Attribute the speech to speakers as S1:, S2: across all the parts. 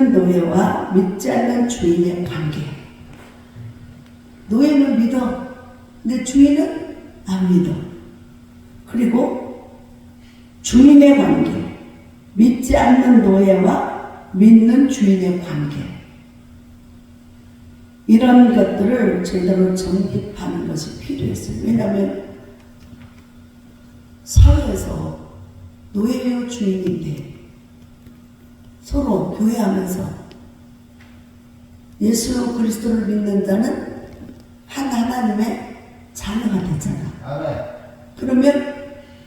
S1: 믿는 노예와 믿지 않는 주인의 관계. 노예는 믿어. 근데 주인은 안 믿어. 그리고 주인의 관계. 믿지 않는 노예와 믿는 주인의 관계. 이런 것들을 제대로 정립하는 것이 필요했어요. 왜냐하면 사회에서 노예요 주인인데 서로 교회하면서 예수 그리스도를 믿는 자는 한 하나님의 자녀가 되잖아. 그러면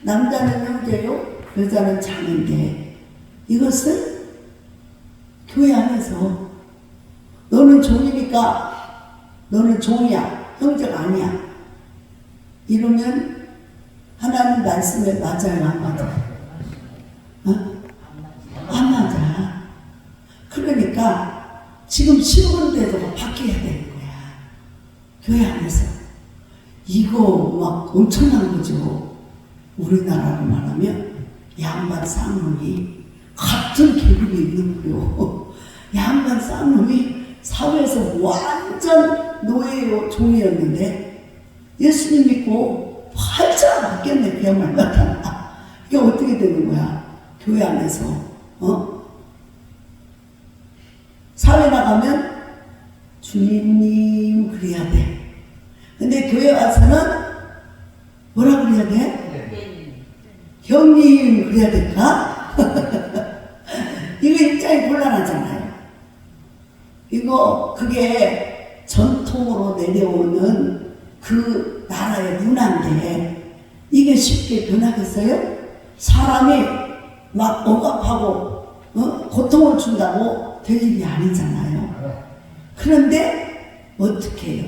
S1: 남자는 형제요, 여자는 자매인데 이것을 교회 안에서 너는 종이니까 너는 종이야, 형제가 아니야. 이러면 하나님 말씀에 맞아요, 안 맞아요? 안 맞아. 그러니까 지금 신분제도가 바뀌어야 되는 거야. 교회 안에서. 이거 막 엄청난 거죠. 우리나라로 말하면 양반 쌍놈이 같은 계급이 있는 거요. 양반 쌍놈이 사회에서 완전 노예요 종이었는데 예수님 믿고 활짝 바뀌었네. 그야말로. 이게 어떻게 되는 거야? 교회 안에서 사회 나가면 주인님 그래야 돼. 근데 교회 와서는 뭐라 그래야 돼? 형님 그래야 될까? 이거 입장이 곤란하잖아요. 그게 전통으로 내려오는 그 나라의 문화인데 이게 쉽게 변하겠어요? 사람이 막 억압하고 고통을 준다고 될 일이 아니잖아요. 그런데 어떻게 해요?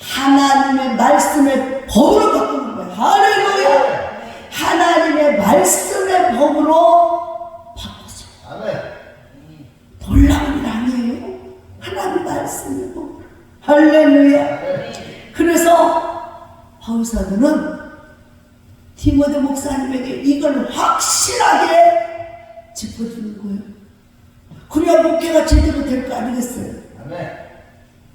S1: 하나님의 말씀의 법으로 바꾸는 거예요. 할렐루야! 하나님의 말씀의 법으로 바꿨어요. 놀라운 일 아니에요? 하나님 말씀의 법. 할렐루야! 그래서 바울사도는 디모데 목사님에게 이걸 확실하게 짚어주는 거예요. 그래야 목회가 제대로 될 거 아니겠어요?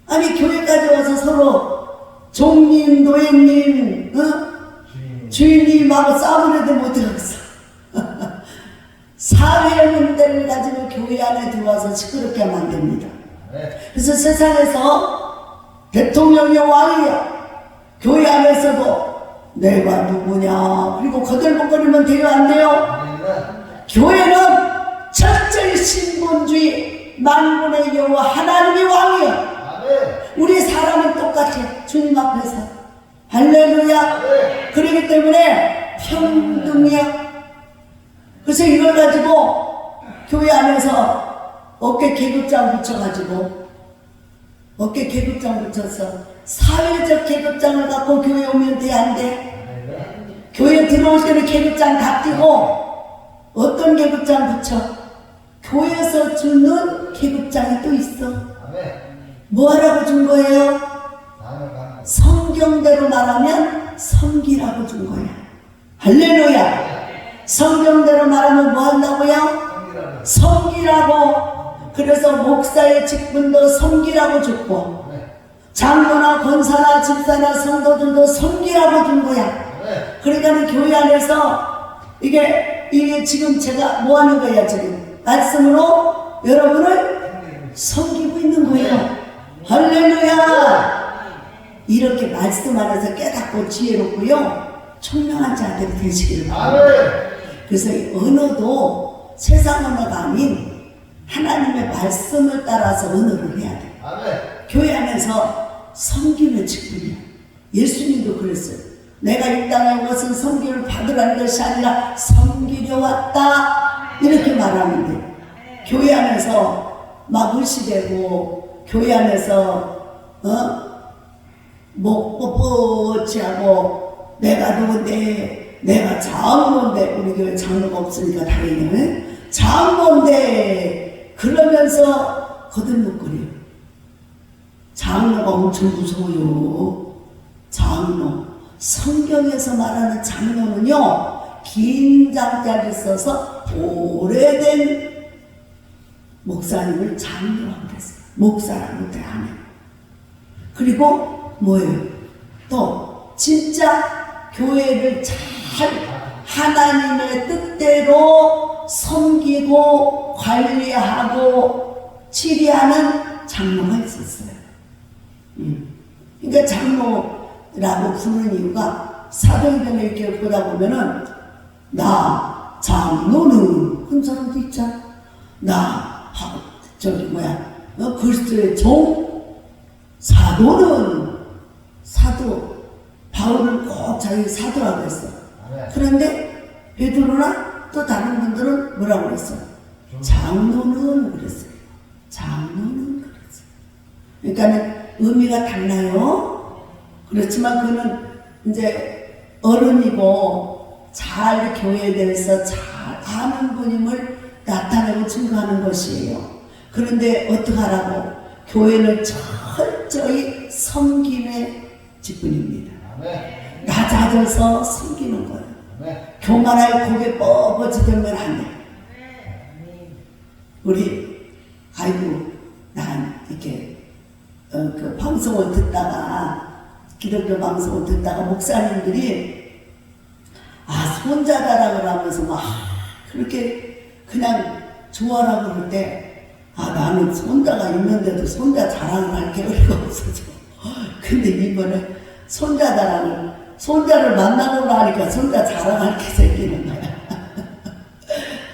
S1: 아니 교회까지 와서 서로 종님, 노예님, 주인님하고 싸우려 되면 어떡하겠어? 사회의 문제를 가지고 교회 안에 들어와서 시끄럽게 하면 안 됩니다. 그래서 세상에서 대통령이 왕이야. 교회 안에서도 내가 누구냐 그리고 거들먹거리면 돼요 안 돼요? 교회는 철저히 신분주의 만군의 여호와 하나님이 왕이야. 우리 사람은 똑같아. 주님 앞에서. 할렐루야. 그렇기 때문에 평등이야. 그래서 이걸 가지고 교회 안에서 어깨 계급장 붙여가지고 어깨 계급장 붙여서 사회적 계급장을 갖고 교회 오면 돼 안 돼? 교회 들어올 때는 계급장 다 띄고 어떤 계급장 붙여? 교회에서 주는 계급장이 또 있어. 뭐 하라고 준 거예요? 성경대로 말하면 섬기라고 준 거야. 할렐루야. 성경대로 말하면 뭐 한다고요? 섬기라고. 그래서 목사의 직분도 섬기라고 줬고 장로나 권사나 집사나 성도들도 섬기라고 준 거야. 그러니까 교회 안에서 이게 지금 제가 뭐 하는 거야? 지금 말씀으로 여러분을 섬기고 있는 거예요. 할렐루야. 이렇게 말씀 안에서 깨닫고 지혜롭고요 총명한 자들이 되시기를 바랍니다. 그래서 이 언어도 세상 언어가 아닌 하나님의 말씀을 따라서 언어를 해야 돼. 교회 안에서 섬김의 직분이야. 예수님도 그랬어요. 내가 이 땅에 온 것은 섬김을 받으라는 것이 아니라 섬기려 왔다 이렇게 말하는데 교회 안에서 막 의시되고 교회 안에서 목 뻣뻣이하고 내가 누군데 내가 장로인데 우리 교회 장로가 없으니까 다행이네. 장로인데 그러면서 거듭먹거려. 장로가 엄청 무서워요. 장로. 성경에서 말하는 장로는요 긴 장자를 써서 오래된 목사님을 장로라고 그랬어요. 목사라고 대 안 해요. 그리고 뭐예요? 또 진짜 교회를 잘 하나님의 뜻대로 섬기고 관리하고 치리하는 장로가 있었어요. 그러니까 장로라고 부르는 이유가 사도행전에 이렇게 보다 보면은 나 장로는 그런 사람도 있잖아. 나 저기 뭐야 그리스도의 종 사도는 사도 바울은 꼭 자기 사도라고 했어. 그런데 베드로나 또 다른 분들은 뭐라고 그랬어? 장로는 그랬어요. 장로는 그랬어요. 그러니까 의미가 달라요. 그렇지만 그는 이제 어른이고 잘 교회에 대해서 잘 아는 분임을 나타내고 증거하는 것이에요. 그런데 어떡하라고? 교회를 철저히 섬김의 직분입니다. 낮아져서 섬기는 거예요. 교만하게 고개 뻗어지면 안 돼. 우리 아이고 난 이렇게 그 방송을 듣다가 기독교 방송을 듣다가 목사님들이 손자다라고 하면서 막 그렇게 그냥 좋아라고 그럴 때 나는 손자가 있는데도 손자 자랑을 할 계획이 없어져. 근데 이번에 손자를 만나고 나니까 손자 자랑할 게 생기는 거야.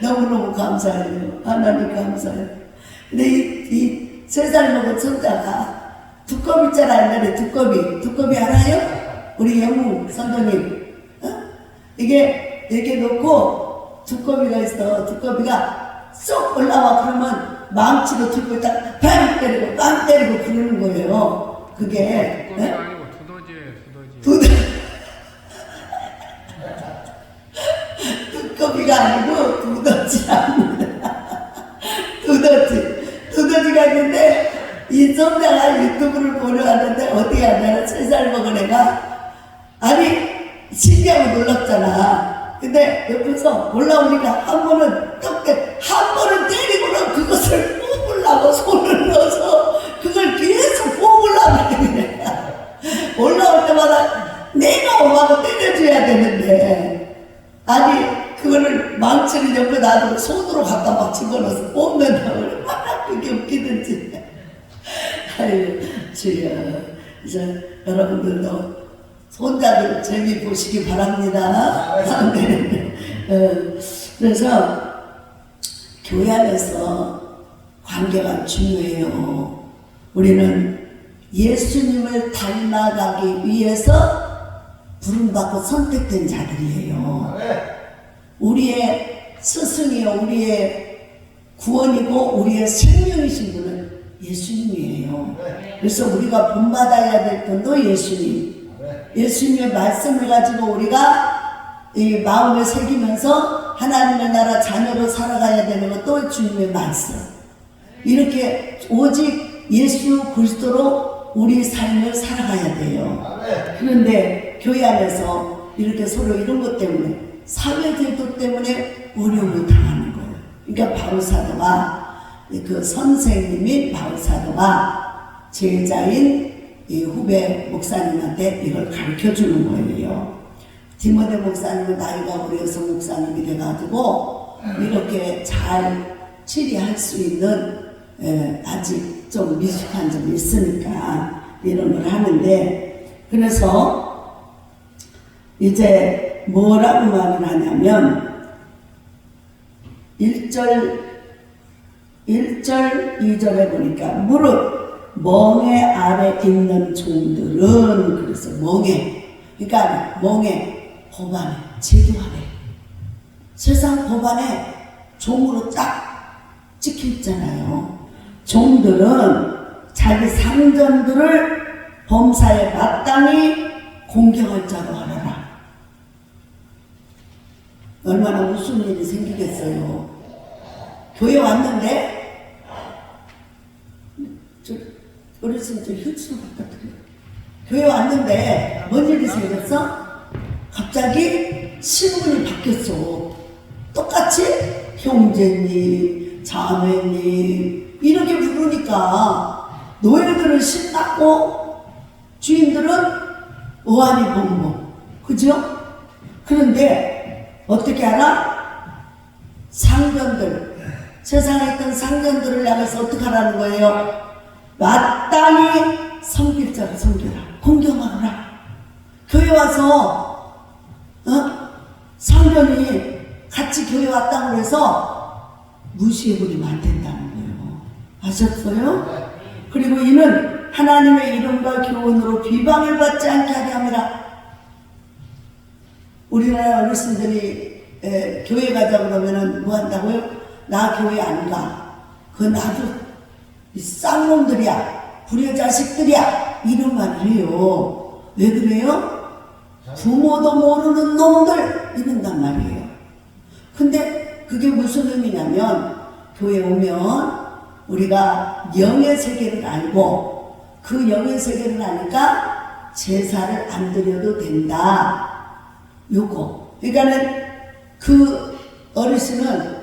S1: 너무너무 감사해요. 하나님 감사해요. 근데 이 3살 먹은 손자가 두꺼비 있잖아. 옛날에 두꺼비 알아요? 우리 영웅 선생님 이게 이렇게 놓고 두꺼비가 있어. 두꺼비가 쏙 올라와. 그러면 망치로 들고 있다가 빵 때리고 빵 때리고 그러는 거예요. 그게
S2: 두꺼비가 아니고 두더지예요.
S1: 두꺼비가 아니고 두더지랍니다. 두더지가 있는데 이 손자가 유튜브를 보려 하는데 어떻게 하냐면 3살 먹은 애가 신기하고 놀랍잖아. 근데 옆에서 올라오니까 한 번은 때리고는 그것을 뽑으려고 손을 넣어서 그걸 계속 뽑으려고 그래. 올라올 때마다 내가 엄마가 때려줘야 되는데 그거를 망치를 옆에 놔두고 손으로 갖다 막 집어넣어서 뽑는다고 그래. 그게 웃기든지. 아유 주여. 그래서 여러분들도 손자들 재미 보시기 바랍니다. 그래서 교회 안에서 관계가 중요해요. 우리는 예수님을 닮아가기 위해서 부름받고 선택된 자들이에요. 우리의 스승이요, 우리의 구원이고 우리의 생명이신 분은 예수님이에요. 그래서 우리가 본받아야 될 분도 예수님의 말씀을 가지고 우리가 이 마음에 새기면서 하나님의 나라 자녀로 살아가야 되는 것도 주님의 말씀. 이렇게 오직 예수 그리스도로 우리 삶을 살아가야 돼요. 그런데 교회 안에서 이렇게 서로 이런 것 때문에 사회제도 때문에 어려움을 당하는 거예요. 그러니까 바울사도가 그 선생님인 바울사도가 제자인 이 후배 목사님한테 이걸 가르쳐 주는 거예요. 디모데 목사님은 나이가 어려서 목사님이 돼가지고 이렇게 잘 치리할 수 있는 아직 좀 미숙한 점이 있으니까 이런 걸 하는데, 그래서 이제 뭐라고 말을 하냐면 1절 2절에 보니까 무릇 멍에 아래 있는 종들은, 그래서 그러니까 멍에 법안에 제도 안에 세상 법안에 종으로 딱 찍혀 있잖아요. 종들은 자기 상전들을 범사에 마땅히 공경할 자로 하라라. 얼마나 무슨 일이 생기겠어요. 교회 왔는데 어렸을 때 힐츠로 갖다 드려요. 교회 왔는데 뭔 일이 생겼어? 갑자기 신분이 바뀌었어. 똑같이 형제님, 자매님 이렇게 부르니까 노예들은 신났고 주인들은 어안이벙벙. 그죠? 그런데 어떻게 알아? 상견들, 세상에 있던 상견들을 향해서 어떻게 하라는 거예요? 마땅히 섬길 자를 섬겨라. 공경하라. 교회 와서 상견이 같이 교회 왔다고 해서 무시해버리면 안 된다는 거예요. 아셨어요? 그리고 이는 하나님의 이름과 교훈으로 비방을 받지 않게 하게 합니다. 우리나라 어르신들이 교회 가자 그러면은 뭐 한다고요? 나 교회 안 가. 그건 아주 쌍놈들이야. 불효자식들이야. 이런 말을 해요. 왜 그래요? 부모도 모르는 놈들 이런단 말이에요. 근데 그게 무슨 의미냐면 교회 오면 우리가 영의 세계를 알고 그 영의 세계를 아니까 제사를 안 드려도 된다. 요거. 그러니까는 그 어르신은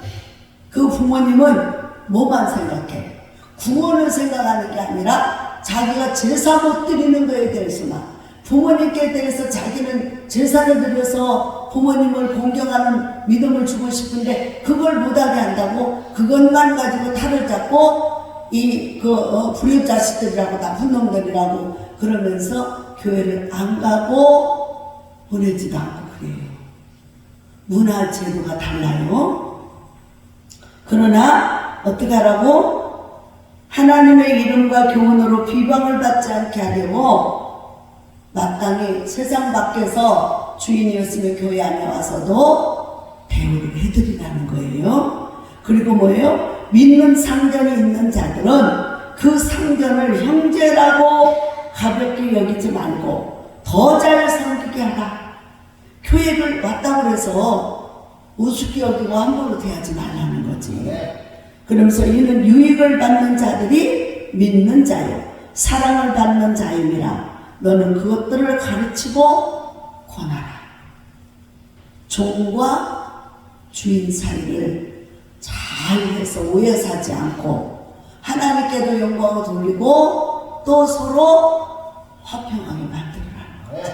S1: 그 부모님은 뭐만 생각해? 구원을 생각하는 게 아니라 자기가 제사 못 드리는 거에 대해서만 부모님께 대해서 자기는 제사를 드려서 부모님을 공경하는 믿음을 주고 싶은데 그걸 못하게 한다고 그것만 가지고 탈을 잡고 불효 자식들이라고 나쁜 놈들이라고 그러면서 교회를 안 가고 보내지도 않고 그래요. 문화 제도가 달라요. 그러나 어떻게 하라고? 하나님의 이름과 교훈으로 비방을 받지 않게 하려고 마땅히 세상 밖에서 주인이었으면 교회 안에 와서도 대우를 해드리라는 거예요. 그리고 뭐예요? 믿는 상전이 있는 자들은 그 상전을 형제라고 가볍게 여기지 말고 더 잘 섬기게 하라. 교회를 왔다고 해서 우습게 여기고 함부로 대하지 말라는 거지. 그러면서 이는 유익을 받는 자들이 믿는 자요 사랑을 받는 자임이라. 너는 그것들을 가르치고 권하라. 종과 주인 사이를 잘해서 오해 사지 않고 하나님께도 영광을 돌리고 또 서로 화평하게 만들어라는 거죠.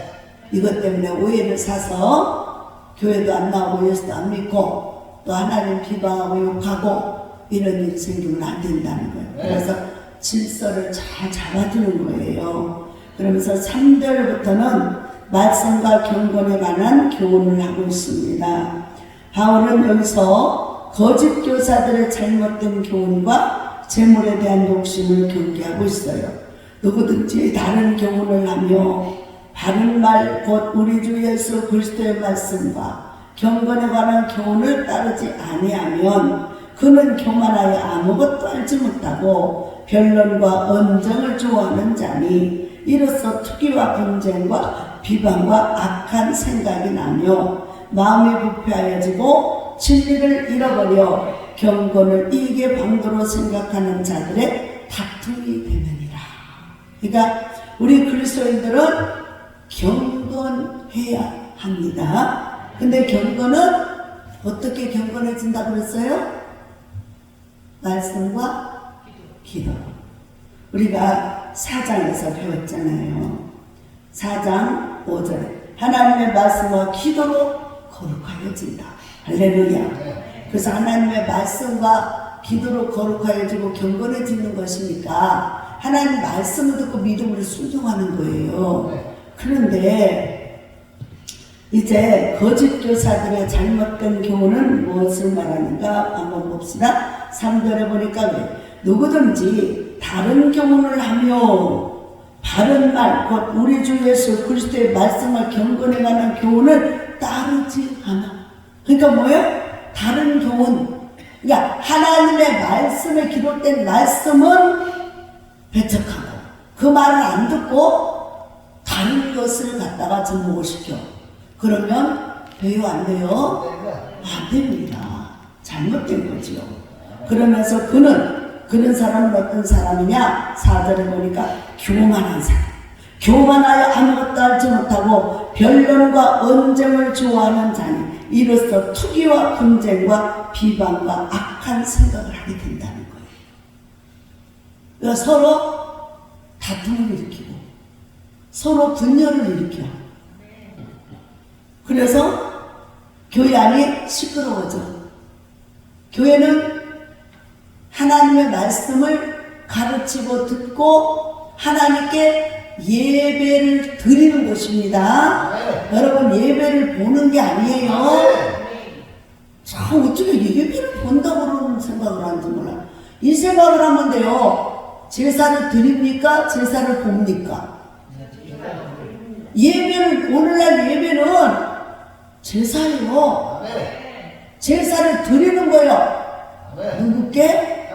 S1: 이것 때문에 오해를 사서 교회도 안 나오고 예수도 안 믿고 또 하나님 비방하고 욕하고 이런 일이 생기면 안 된다는 거예요. 그래서 질서를 잘 잡아주는 거예요. 그러면서 3절부터는 말씀과 경건에 관한 교훈을 하고 있습니다. 바울은 여기서 거짓 교사들의 잘못된 교훈과 재물에 대한 욕심을 경계하고 있어요. 누구든지 다른 교훈을 하며 바른 말 곧 우리 주 예수 그리스도의 말씀과 경건에 관한 교훈을 따르지 아니하면 그는 교만하여 아무것도 알지 못하고 변론과 언쟁을 좋아하는 자니 이로써 투기와 분쟁과 비방과 악한 생각이 나며 마음이 부패하여지고 진리를 잃어버려 경건을 이익의 방도로 생각하는 자들의 다툼이 되느니라. 그러니까 우리 그리스도인들은 경건해야 합니다. 근데 경건은 어떻게 경건해진다고 그랬어요? 말씀과 기도. 우리가 4장에서 배웠잖아요. 4장 5절에 하나님의 말씀과 기도로 거룩하여진다. 할렐루야. 그래서 하나님의 말씀과 기도로 거룩하여지고 경건해지는 것이니까 하나님 말씀을 듣고 믿음으로 순종하는 거예요. 그런데 이제 거짓 교사들의 잘못된 교훈은 무엇을 말하는가 한번 봅시다. 3절에 보니까 왜? 누구든지 다른 교훈을 하며 바른 말, 곧 우리 주 예수 그리스도의 말씀과 경건에 관한 교훈을 따르지 않아. 그러니까 뭐예요? 다른 교훈. 그러니까 하나님의 말씀에 기록된 말씀은 배척하고 그 말을 안 듣고 다른 것을 갖다가 접목을 시켜. 그러면 돼요? 안 돼요? 안 됩니다. 잘못된 거지요. 그러면서 그런 사람은 어떤 사람이냐? 4절에 보니까 교만한 사람. 교만하여 아무것도 알지 못하고 변론과 언쟁을 좋아하는 자니 이로써 투기와 분쟁과 비방과 악한 한 생각을 하게 된다는 거예요. 그러니까 서로 다툼을 일으키고 서로 분열을 일으켜. 그래서 교회 안이 시끄러워져. 교회는 하나님의 말씀을 가르치고 듣고 하나님께 예배를 드리는 곳입니다. 여러분, 예배를 보는 게 아니에요. 참 어떻게 예배를 본다고 그러는 생각을 하는지 몰라. 이 생각을 하면 돼요. 제사를 드립니까? 제사를 봅니까? 예배는, 오늘날 예배는 제사예요. 제사를 드리는 거예요. 누구께?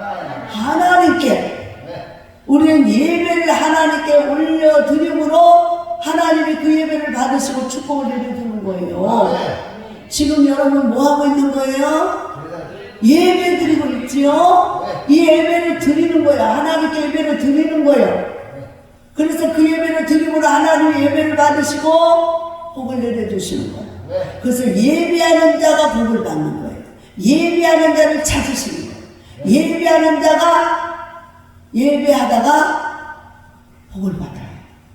S1: 하나님께. 우리는 예배를 하나님께 올려드림으로 하나님이 그 예배를 받으시고 축복을 내려주는 거예요. 지금 여러분 뭐 하고 있는 거예요? 예배 드리고 있지요? 이 예배를 드리는 거예요. 하나님께 예배를 드리는 거예요. 그래서 그 예배를 드림으로 하나님의 예배를 받으시고 복을 내려주시는 거예요. 그래서 예배하는 자가 복을 받는 거예요. 예배하는 자를 찾으시는 거예요. 예배하는 자가 예배하다가 복을 받아요.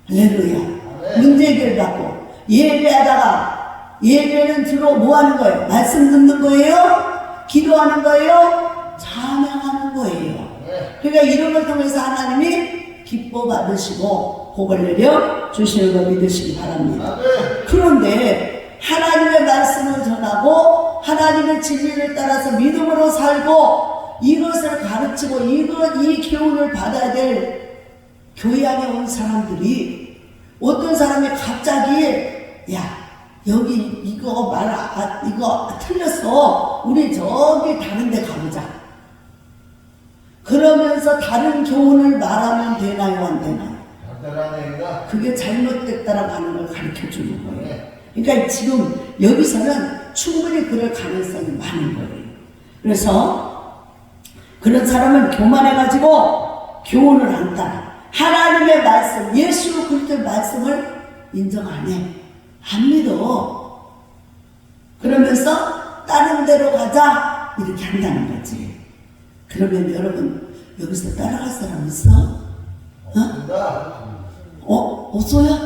S1: 할렐루야. 문제 해결 받고 예배하다가, 예배는 주로 뭐 하는 거예요? 말씀 듣는 거예요? 기도하는 거예요? 찬양하는 거예요. 그러니까 이런 걸 통해서 하나님이 기뻐 받으시고 복을 내려 주시는 걸 믿으시기 바랍니다. 그런데 하나님의 말씀을 전하고 하나님의 진리를 따라서 믿음으로 살고 이것을 가르치고 이 교훈을 받아야 될 교회 안에 온 사람들이, 어떤 사람이 갑자기 야 여기 이거 이거 틀렸어, 우리 저기 다른 데 가보자, 그러면서 다른 교훈을 말하면 되나요, 안 되나요? 그게 잘못됐다라고 하는 걸 가르쳐 주는 거예요. 그러니까 지금 여기서는 충분히 그럴 가능성이 많은 거예요. 그래서 그런 사람은 교만해가지고 교훈을 안 따라, 하나님의 말씀, 예수 그리스도의 말씀을 인정 안 해, 안 믿어. 그러면서 다른 데로 가자 이렇게 한다는 거지. 그러면 여러분 여기서 따라갈 사람 있어? 없어요?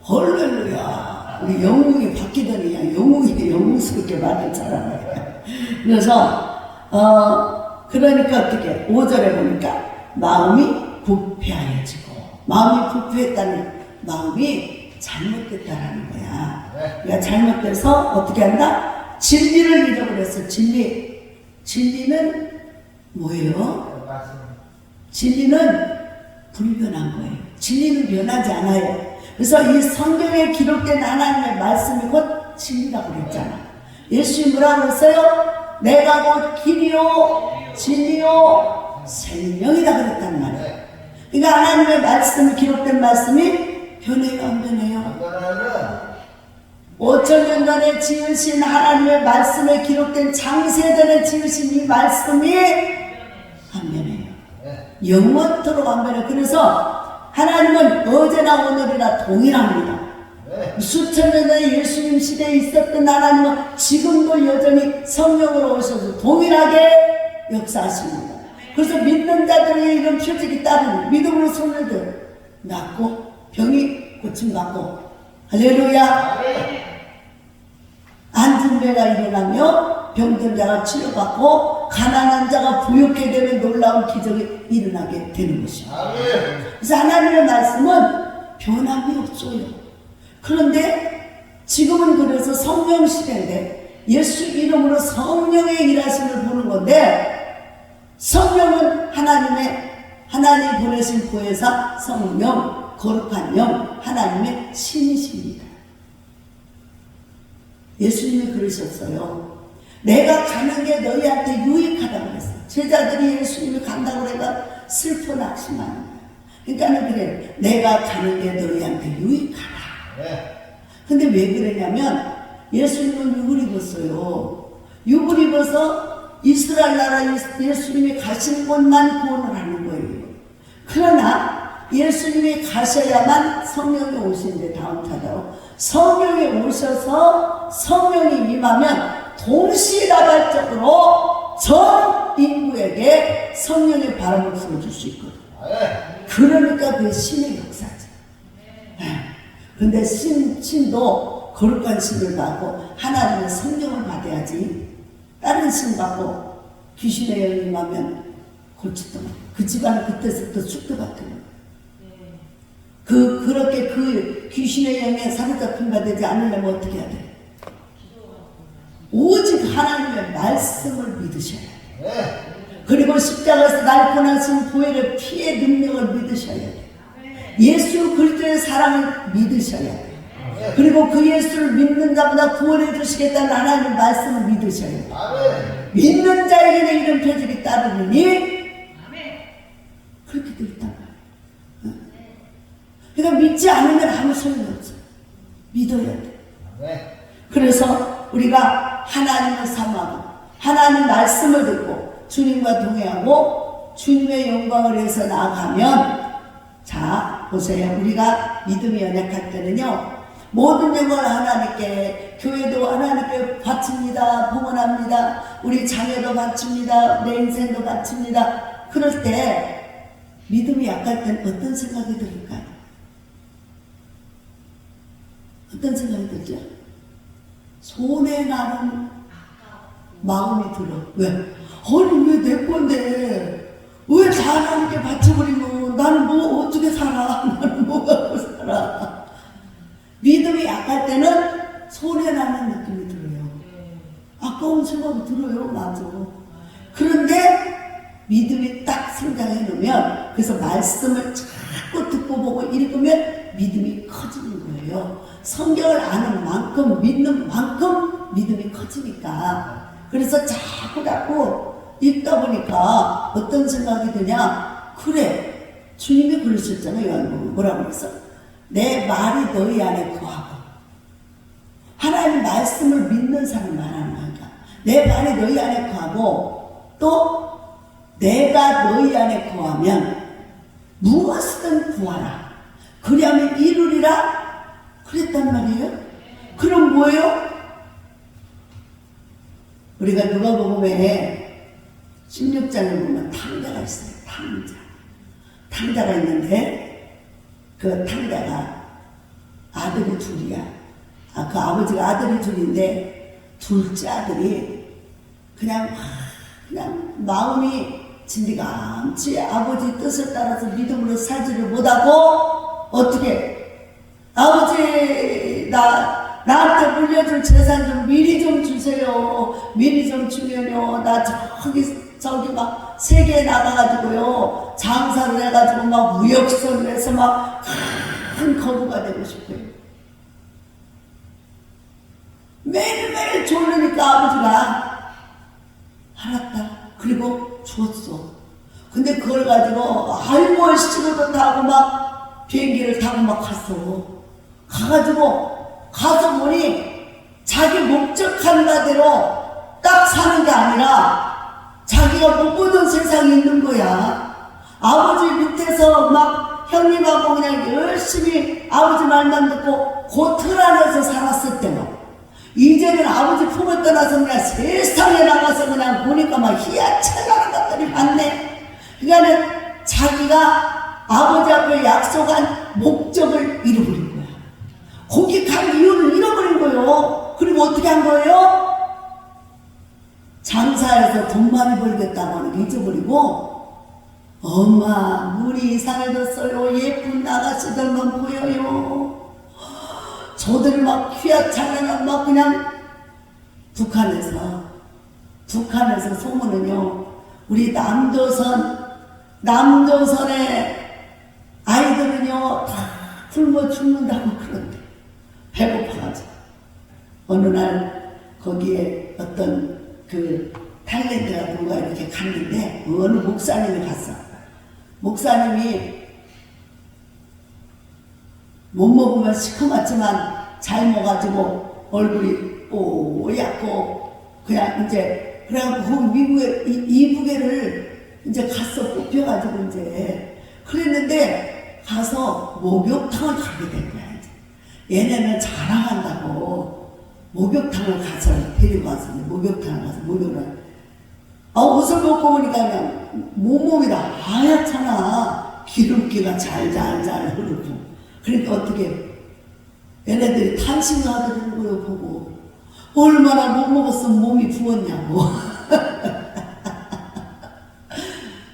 S1: 할렐루야. 우리 영웅이 바뀌더니 영웅이 영웅스럽게 말을 잘하네. 그래서 그러니까 어떻게 5절에 보니까 마음이 부패하여지고, 마음이 부패했다는 마음이 잘못됐다라는 거야. 그러니까 잘못돼서 어떻게 한다? 진리를 잃어버렸어. 진리는 뭐예요? 진리는 불변한 거예요. 진리는 변하지 않아요. 그래서 이 성경에 기록된 하나님의 말씀이 곧 진리라고 그랬잖아. 예수님이 뭐라고 했어요? 내가 곧 길이요 진리요 생명이다 그랬단 말이에요. 그러니까 하나님의 말씀이, 기록된 말씀이 변해요, 안 변해요? 5,000년 전에 지으신 하나님의 말씀에 기록된 장세전에 지으신 이 말씀이 안 변해요. 영원토록 안 변해요. 그래서 하나님은 어제나 오늘이나 동일합니다. 수천 년 전에 예수님 시대에 있었던 하나님은 지금도 여전히 성령으로 오셔서 동일하게 역사하십니다. 그래서 믿는 자들의 이런 표적이 따르는, 믿음으로 손을 들어 낫고 병이 고침받고, 할렐루야. 앉은 배가 일어나며 병든 자가 치료받고 가난한 자가 부유하게 되면 놀라운 기적이 일어나게 되는 것입니다. 그래서 하나님의 말씀은 변함이 없어요. 그런데 지금은 그래서 성령 시대인데 예수 이름으로 성령의 일하심을 보는 건데, 성령은 하나님 보내신 보혜사 성령, 거룩한 영, 하나님의 신이십니다. 예수님이 그러셨어요. 내가 가는 게 너희한테 유익하다고 그랬어요. 제자들이 예수님이 간다고 해가 슬퍼 낙심하는 거예요. 그러니까 그래, 내가 가는 게 너희한테 유익하다. 근데 왜 그러냐면 예수님은 육을 입었어요. 육을 입어서 이스라엘 나라 예수님이 가신 곳만 구원을 하는 거예요. 그러나 예수님이 가셔야만 성령이 오시는데, 다음 타자로 성령이 오셔서 성령이 임하면 동시다발적으로 전 인구에게 성령의 바람을 불어줄 수 있거든. 그러니까 그게 신의 역사지. 근데 신도 거룩한 신을 받고 하나님의 성령을 받아야지. 다른 신 받고 귀신의 영이 임하면 골치도 그 집안은 그때서부터 죽도가 되는 거야. 그렇게 그 귀신의 영에 사로잡힌 바 되지 않으려면 어떻게 해야 돼? 오직 하나님의 말씀을 믿으셔야 돼. 그리고 십자가에서 날 보내신 보혈의 피의 능력을 믿으셔야 돼. 예수 그리스도의 사랑을 믿으셔야 돼. 그리고 그 예수를 믿는 자보다 구원해 주시겠다는 하나님의 말씀을 믿으셔야 돼. 믿는 자에게는 이런 표적이 따르니 그렇게 되겠단 말이야. 그러니까 믿지 않으면 아무 소용이 없어. 믿어야 돼. 그래서 우리가 하나님을 사모하고 하나님 말씀을 듣고 주님과 동행하고 주님의 영광을 위해서 나아가면, 자 보세요. 우리가 믿음이 연약할 때는요, 모든 영광을 하나님께, 교회도 하나님께 바칩니다. 봉헌합니다. 우리 자녀도 바칩니다. 내 인생도 바칩니다. 그럴 때 믿음이 약할 땐 어떤 생각이 들을까요? 어떤 생각이 들죠? 손해나는 마음이 들어. 왜? 아니 왜 내 건데 왜 하나님께 바쳐버리면 나는 뭐 어떻게 살아? 나는 뭐 갖고 살아? 믿음이 약할 때는 손해나는 느낌이 들어요. 아까운 생각이 들어요. 맞아. 그런데 믿음이 딱 성장해 놓으면, 그래서 말씀을 자꾸 듣고 보고 읽으면 믿음이 커지는 거예요. 성경을 아는 만큼, 믿는 만큼 믿음이 커지니까. 그래서 자꾸 읽다 보니까 어떤 생각이 드냐? 그래, 주님이 그러셨잖아요. 요한복음 뭐라고 그랬어? 내 말이 너희 안에 거하고. 하나님 말씀을 믿는 사람을 말하는 거니까. 내 말이 너희 안에 거하고, 또 내가 너희 안에 거하면 무엇이든 구하라. 그리하면 이루리라. 그랬단 말이에요. 그럼 뭐예요? 우리가 누가복음에 16장을 보면 탕자가 있어요. 탕자가 있는데 그 탕자가 아들이 둘이야. 그 아버지가 아들이 둘인데 둘째 아들이 그냥 마음이 진리가 않지, 아버지 뜻을 따라서 믿음으로 살지를 못하고, 어떻게 아버지 나한테 물려줄 재산 좀 미리 좀 주세요. 미리 좀 주면요 나 저기 막 세계에 나가가지고요 장사를 해가지고 막 무역선을 해서 막 큰 거부가 되고 싶어요. 매일매일 졸르니까 아버지가 알았다. 그리고 줬어. 근데 그걸 가지고 아이고 시골도 타고 막 비행기를 타고 막 갔어. 가서 보니 자기 목적한 바대로 딱 사는 게 아니라 자기가 못 보던 세상이 있는 거야. 아버지 밑에서 막 형님하고 그냥 열심히 아버지 말만 듣고 그 틀 안에서 살았을 때는, 이제는 아버지 품을 떠나서 그냥 세상에 나가서 그냥 보니까 막 희야찬란한 것들이 많네. 그러니까 자기가 아버지 앞에 약속한 목적을 잃어버린 거야. 거기 간 이유를 잃어버린 거예요. 그리고 어떻게 한 거예요? 장사해서 돈 많이 벌겠다고 하는 게 잊어버리고, 엄마 물이 이상해졌어요. 예쁜 아가씨들만 보여요. 저들 막 휘황찬란한 막 그냥 북한에서 소문은요, 우리 남조선의 아이들은요 다 굶어 죽는다고 그런데, 배고파가지고 어느 날 거기에 어떤 그 탤런트가 누가 이렇게 갔는데, 어느 목사님이 갔어. 목사님이 못 먹으면 시커멓지만 잘 먹어가지고 얼굴이 뽀얗고 그냥 이제, 그래갖고 미국에 이북에를 이제 갔어. 뽑혀가지고 이제 그랬는데 가서 목욕탕을 가게 된 거야. 이제 얘네는 자랑한다고 목욕탕을 가서 데리고 와서 목욕탕을 가서 목욕을. 옷을 벗고 보니까 그냥 몸이 다 하얗잖아. 기름기가 잘잘 흐르고. 그러니까 어떻게 얘네들이 탄식을 하더라는 거예요. 보고 얼마나 못 먹었으면 몸이 부었냐고.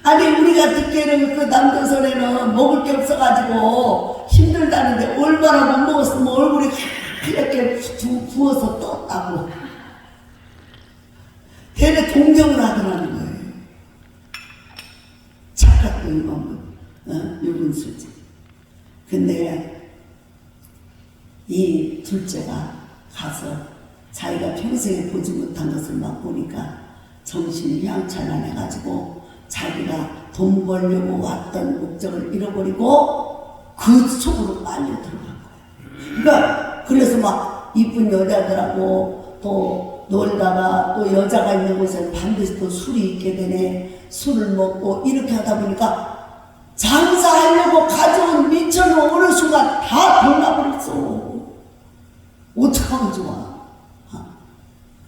S1: 아니 우리가 듣기에는 그 남조선에는 먹을 게 없어가지고 힘들다는데 얼마나 못 먹었으면 얼굴이 이렇게 부어서 떴다고. 걔네 동경을 하더라는 거예요. 착각도 이건 유분수지. 근데 이 둘째가 가서 자기가 평생에 보지 못한 것을 막 보니까 정신이 휘황찬란해가지고 자기가 돈 벌려고 왔던 목적을 잃어버리고 그 속으로 빨려 들어간 거예요. 그러니까 그래서 막 이쁜 여자들하고 또 놀다가 또 여자가 있는 곳에 반드시 또 술이 있게 되네. 술을 먹고 이렇게 하다 보니까 장사하려고 가져온 민천을 어느 순간 다 돌아버렸어. 어떡하면 좋아.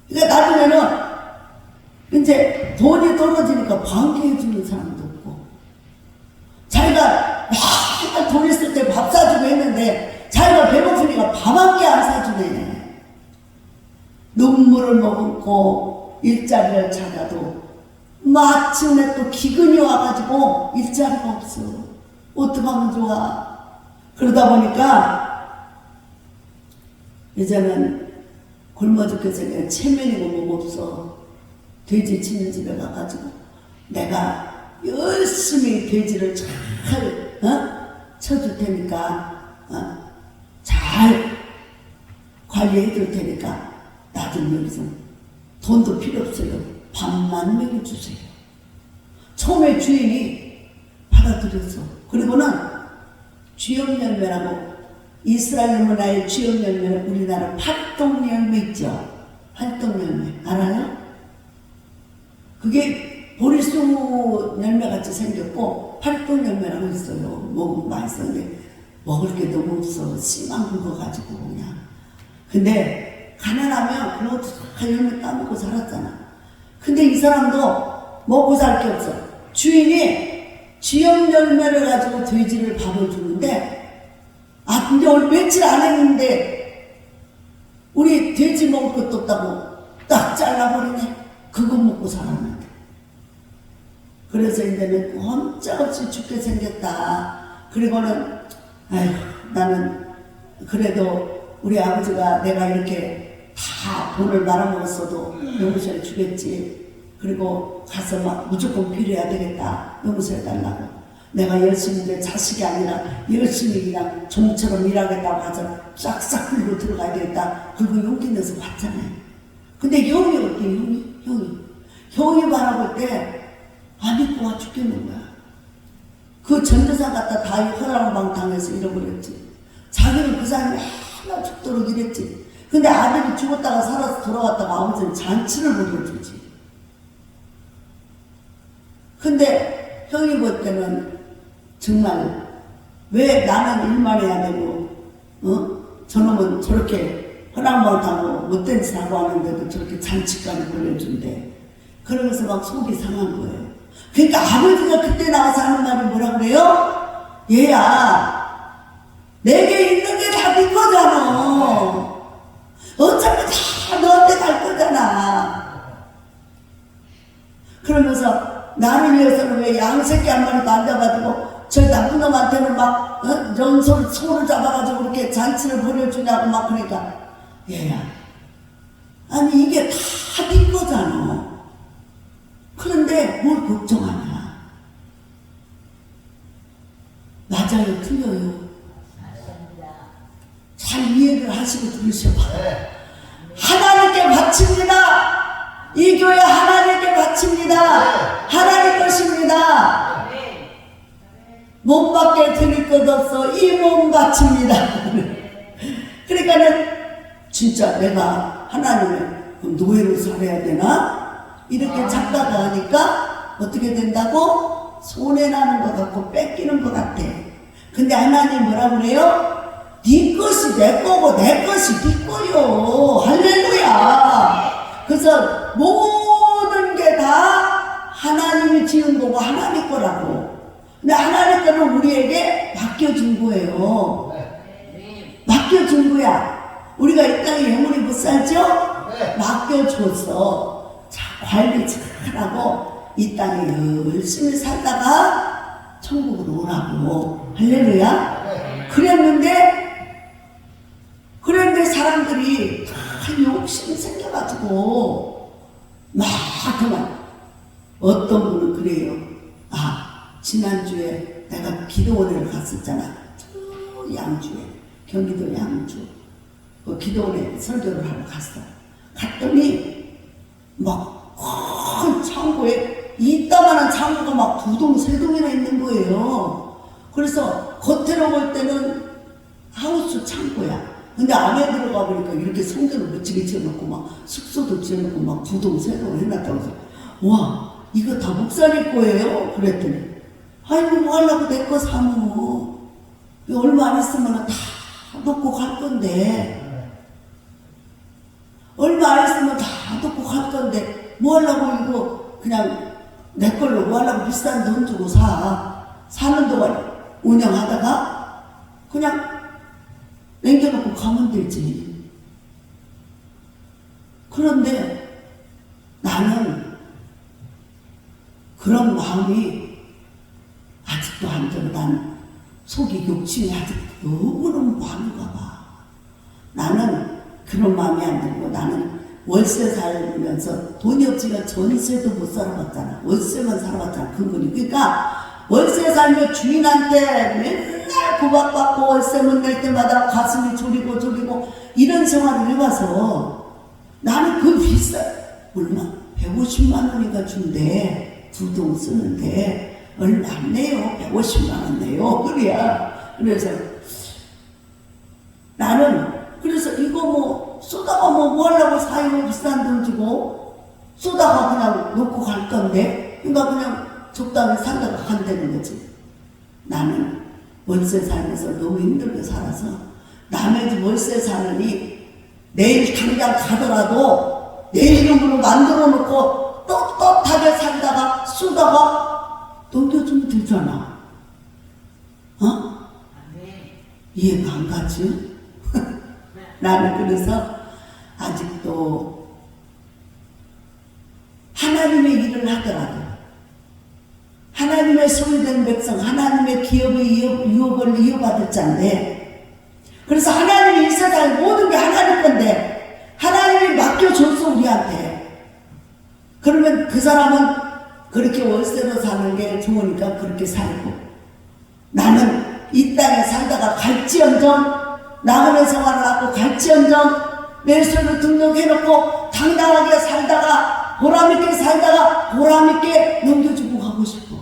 S1: 그러니까 나중에는 이제 돈이 떨어지니까 반기해주는 사람도 없고, 자기가 맨날 돈 있을 때 밥 사주고 했는데 자기가 배고프니까 밥 한 개 안 사주네. 눈물을 머금고 일자리를 찾아도 마침내 또 기근이 와가지고 일자리가 없어. 어떡하면 좋아. 그러다 보니까 이제는 굶어 죽겠어. 그냥 체면이고 뭐가 없어. 돼지 치는 집에 가가지고 내가 열심히 돼지를 잘 쳐줄 테니까 잘 관리해 줄 테니까 나 좀 여기서 돈도 필요 없어요. 밥만 먹여주세요. 처음에 주인이 받아들였어. 그리고는 쥐염열매라고, 이스라엘 문화의 쥐염열매는 우리나라 활동열매 있죠. 활동열매 알아요? 그게 보리수 열매같이 생겼고 활동열매라고 있어요. 먹으면 맛있었는데 먹을 게 너무 없어. 씨만 굵어가지고 그냥. 근데 가난하면 그런 것도 다 열매 따먹고 살았잖아. 근데 이 사람도 먹고 살 게 없어. 주인이 쥐염열매를 가지고 돼지를 밥을 주는데 근데 오늘 며칠 안 했는데 우리 돼지 먹을 것도 없다고 딱 잘라버리네. 그거 먹고 살았는데. 그래서 이제는 꼼짝없이 죽게 생겼다. 그리고는 아이고 나는 그래도 우리 아버지가 내가 이렇게 다 돈을 말아먹었어도 용서해 주겠지. 그리고 가서 막 무조건 필요해야 되겠다. 용서해 달라고. 내가 열심히 이제 자식이 아니라 열심히 그냥 종처럼 일하겠다고 가서 싹싹 끌고 들어가야 되겠다. 그리고 용기 내서 봤잖아요. 근데 형이 어때? 형이 바라볼 때 안 입고 와 죽겠는 거야. 그 전도사 갖다 다 허랑방탕해서 잃어버렸지. 자기는 그 사람이 하나 죽도록 이랬지. 근데 아들이 죽었다가 살아서 돌아왔다가 아버지는 잔치를 벌여주지. 근데 형이 볼 때는 정말 왜 나는 일만 해야 되고 저놈은 저렇게 허랑방탕하고 못된 짓 하고 하는데도 저렇게 잔치까지 벌여준대. 그러면서 막 속이 상한 거예요. 그러니까 아버지가 그때 나와서 하는 말이 뭐라 그래요? 얘야, 내게 있는 게 다 네 거잖아. 어차피 다 너한테 갈 거잖아. 그러면서 나를 위해서는 왜 양새끼 한 마리도 안 잡아주고 저 나쁜 놈한테는 막 소를 잡아가지고 그렇게 잔치를 벌여주냐고 막. 그러니까 얘야, 아니 이게 다 네 거잖아. 그런데 뭘 걱정하냐. 맞아요, 틀려요. 잘 이해를 하시고 들으셔봐. 하나님께 바칩니다. 이 교회 하나님께 바칩니다. 하나님 것입니다. 몸 밖에 드릴 것 없어. 이 몸 바칩니다. 그러니까는 진짜 내가 하나님의 노예로 살아야 되나? 이렇게 잡다가 하니까 어떻게 된다고? 손해나는 것 같고 뺏기는 것 같아. 근데 하나님 뭐라 그래요? 네 것이 내 거고 내 것이 네 거요. 할렐루야. 그래서 모든 게 다 하나님이 지은 거고 하나님 거라고. 근데 하나님 거는 우리에게 맡겨준 거예요. 맡겨준 거야. 우리가 이 땅에 영원히 못 살죠? 맡겨줘서 자, 관리 잘하고 이 땅에 열심히 살다가 천국으로 오라고. 할렐루야. 그랬는데 사람들이 다 욕심이 생겨가지고 막 그만. 어떤 분은 그래요. 아, 지난주에 내가 기도원에 갔었잖아. 저 양주에, 경기도 양주. 그 기도원에 설교를 하러 갔어. 갔더니 막 큰 창고에 이따만한 창고가 막 2동, 3동이나 있는 거예요. 그래서 겉으로 볼 때는 하우스 창고야. 근데 안에 들어가 보니까 이렇게 성전을 멋지게 지어놓고 막 숙소도 지어놓고 막 2동, 3동을 해놨다고 해서 와, 이거 다 목사님 거예요? 그랬더니 아이고 뭐 하려고 내 거 사모. 얼마 안 있으면 다 놓고 갈 건데 얼마 안 있으면 다 놓고 갈 건데 뭐 하려고 이거 그냥 내 걸로 뭐 하려고 비싼 돈 주고 사는 동안 운영하다가 그냥 남겨놓고 가면 되지. 그런데 나는 그런 마음이 아직도 안 들어. 난 속이 욕심이 아직도 너무너무 많은가 봐. 나는 그런 마음이 안 들고 나는 월세 살면서 돈이 없지만 전세도 못 살아봤잖아. 월세만 살아봤잖아. 근본이. 그러니까 월세 살며 주인한테 맨날 구박받고 월세 못 낼 때마다 가슴이 졸이고 이런 생활을 해봐서 나는 그 비싸 얼마? 150만 원이가 준대. 2동 쓰는데 얼마 안 내요. 150만 원 내요. 그래야. 그래서 나는 그래서 이거 뭐 쏘다가 뭐 하려고 사요. 비싼 돈 주고 쏘다가 그냥 놓고 갈 건데 그러니까 그냥 적당히 살다가 간다는 거지. 나는 월세 살면서 너무 힘들게 살아서 남의 집 월세 사느니 내일 당장 가더라도 내 이름으로 만들어 놓고 떳떳하게 살다가 쏘다가 넘겨주면 되잖아. 어? 이해가 안 가지? 나는 그래서 아직도 하나님의 일을 하더라도 하나님의 소유된 백성, 하나님의 기업의 유업을 이어받을 자인데 그래서 하나님이 이 세상 모든 게 하나님 건데 하나님이 맡겨줬어 우리한테. 그러면 그 사람은 그렇게 월세로 사는 게 좋으니까 그렇게 살고 나는 이 땅에 살다가 갈지언정 나그네 생활을 하고 갈지언정 매수를 등록해놓고 당당하게 살다가 보람있게 살다가 보람있게 넘겨주고 가고 싶어.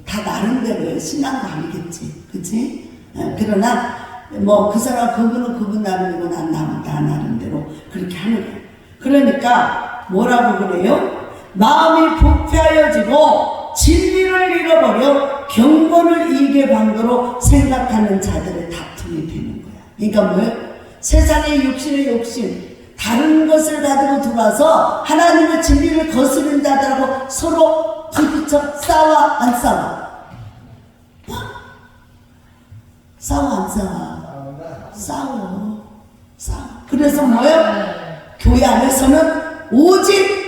S1: 다 나름대로의 신앙도 아니겠지. 그치? 그러나 뭐 그 사람 그분은 그분 나름이고 난 나름대로 그렇게 하는 거야. 그러니까 뭐라고 그래요? 마음이 부패하여지고 진리를 잃어버려 경건을 이게 방도로 생각하는 자들의 다툼이 되는 거야. 그러니까 뭐예요? 세상의 육신의 욕심, 다른 것을 가지고 들어와서 하나님의 진리를 거스르는 자들하고 서로 부딪혀 싸워 안 싸워? 싸워 안 싸워? 싸워. 그래서 뭐예요? 교회 안에서는 오직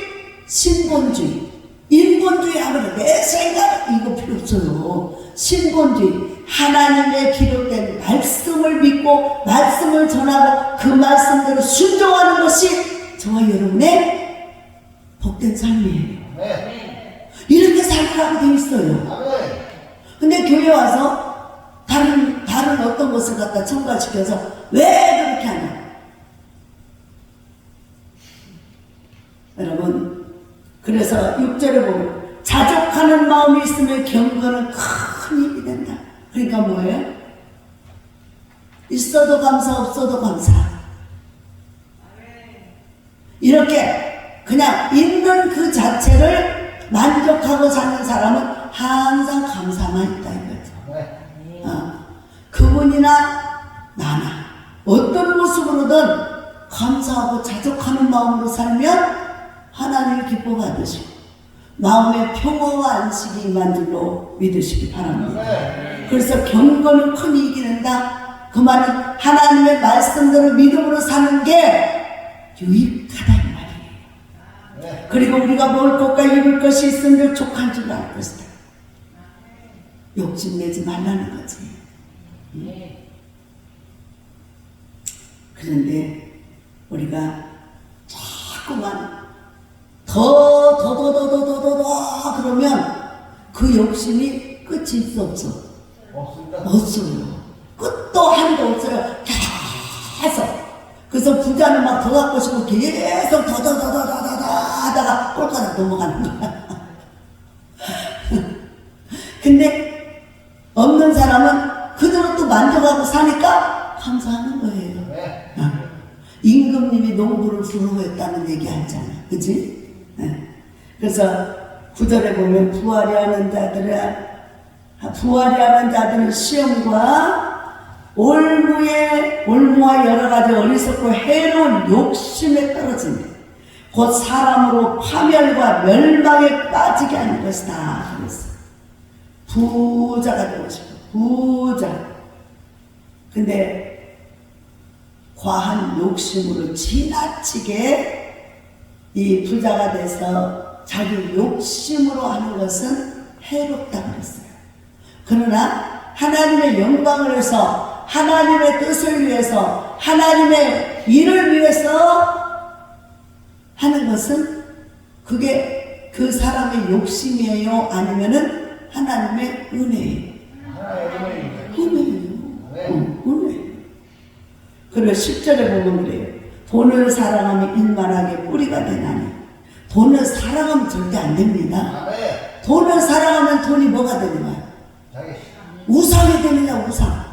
S1: 신본주의, 인본주의 하면 내 생각 이거 필요 없어요. 신본주의, 하나님의 기록된 말씀을 믿고 말씀을 전하고 그 말씀대로 순종하는 것이 저와 여러분의 복된 삶이에요. 이렇게 살라고 되어 있어요. 근데 교회 와서 다른 어떤 것을 갖다 첨가시켜서 왜 그렇게 하냐? 여러분, 그래서 6절에 보면 자족하는 마음이 있으면 경건은 큰 힘이 된다. 그러니까 뭐예요? 있어도 감사, 없어도 감사. 이렇게 그냥 있는 그 자체를 만족하고 사는 사람은 항상 감사만 있다 이거죠. 그분이나 나나 어떤 모습으로든 감사하고 자족하는 마음으로 살면 하나님이 기뻐 받으시고 마음의 평화와 안식이 임한 줄로 믿으시기 바랍니다. 그래서 경건은 큰 이익이 된다. 그 말은 하나님의 말씀대로 믿음으로 사는 게 유익하다 이 말이에요. 그리고 우리가 먹을 것과 입을 것이 있음들 족한 줄 알 것이다. 욕심내지 말라는 거지. 그런데 우리가 자꾸만 더 그러면 그 욕심이 끝이 있어 없어? 없어요. 끝도 한도 없어요. 계속. 그래서 부자는 막 더 갖고 싶고 계속 하다가 꼴까지 넘어가는 거야. 근데 없는 사람은 그대로 또 만족하고 사니까 감사하는 거예요. 임금님이 농부를 부러워했다는 얘기 알잖아. 그치? 그래서 9절에 보면 부활이 하는 자들은 시험과 올무와 여러 가지 어리석고 해로운 욕심에 떨어진다. 곧 사람으로 파멸과 멸망에 빠지게 하는 것이다. 그랬어. 부자가 되고 싶어. 부자. 근데 과한 욕심으로 지나치게 이 부자가 돼서 자기 욕심으로 하는 것은 해롭다 그랬어요. 그러나 하나님의 영광을 위해서, 하나님의 뜻을 위해서, 하나님의 일을 위해서 하는 것은 그게 그 사람의 욕심이에요? 아니면은 하나님의 은혜예요? 은혜예요. 그리고 10절에 보면 그래요. 돈을 사랑하면 일만하게 뿌리가 되나니. 돈을 사랑하면 절대 안 됩니다. 돈을 사랑하면 돈이 뭐가 되는 거야? 우상이 되느냐, 우상.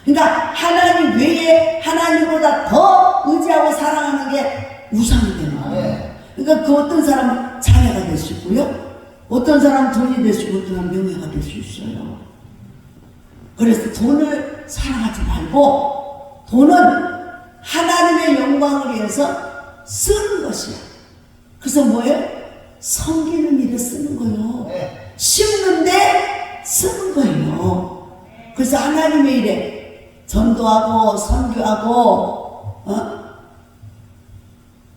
S1: 그러니까 하나님 외에 하나님보다 더 의지하고 사랑하는 게 우상이 되는 거예요. 그러니까 그 어떤 사람은 자녀가 될 수 있고요. 어떤 사람은 돈이 될 수 있고 어떤 사람은 명예가 될 수 있어요. 그래서 돈을 사랑하지 말고 돈은 하나님의 영광을 위해서 쓰는 것이야. 그래서 뭐예요? 섬기는 일에 쓰는 거예요. 심는데 쓰는 거예요. 그래서 하나님의 일에 전도하고 선교하고